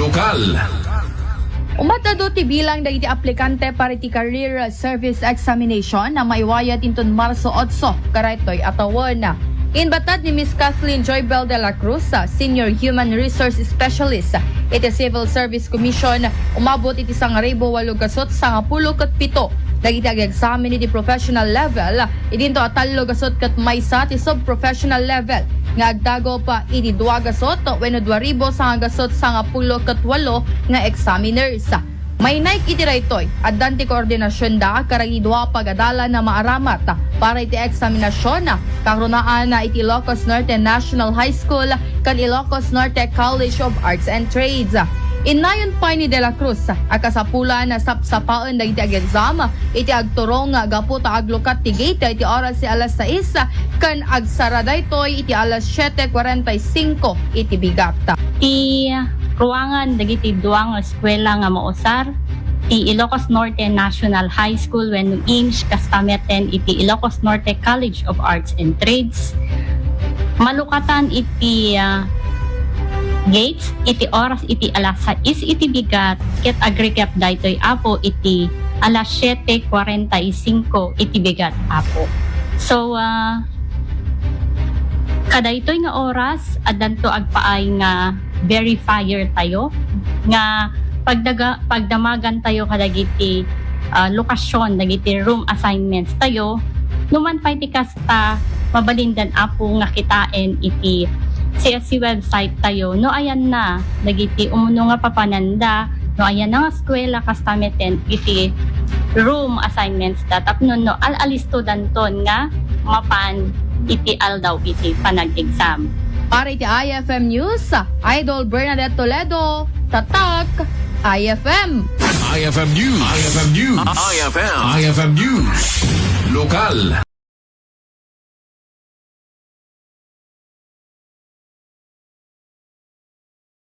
Lokal. Umatado ti bilang dagiti aplikante para ti career service examination na maiwayat inton Marso 8 karaytoy atawon na. Inbatad ni Ms. Kathleen Joybel de la Cruz, Senior Human Resource Specialist iti Civil Service Commission, umabot iti 1,800 sa 10 dagiti ag-examine iti professional level, idinto atallo gasot ket maysa ti sub-professional level nga agdago pa iti 2 gasot wenno 2,000 sa gasot sa 10 nga examiners. May naik iti raytoy addan ti koordinasyon da karagi 2 pagadala na maaramat para iti eksaminasyon kagrunaan na iti Ilocos Norte National High School kan Ilocos Norte College of Arts and Trades. Inayon pa ni De La Cruz akasapulan na sapsapaen dagiti ag-exam iti agturong gapu ta aglukat ti gate iti oras si alas 6 kan agsara daytoy iti alas 7:45 iti bigata. Ruangan dagiti duang eskwela nga mausar ti Ilocos Norte National High School wenno inch kastameten iti Ilocos Norte College of Arts and Trades. Malukatan iti gates iti oras iti alas 6 iti bigat ket agrikap daytoy apo iti alas 7:45 iti bigat apo. So kadaytoy nga oras addanto agpaay nga verifier tayo nga pagdamagan tayo kadagiti lokasyon dagiti room assignments tayo numan pay ti kasta mabalindan apo nga kitaen iti CSC website tayo no ayan na dagiti umuno nga papananda no ayan na nga eskwela kastameten iti room assignments tapno no al-alisto danton nga mapan iti aldaw iti panag-exam. Para iti IFM News, Idol Bernadette Toledo, Tatak, IFM. IFM News. IFM News. IFM News. Lokal.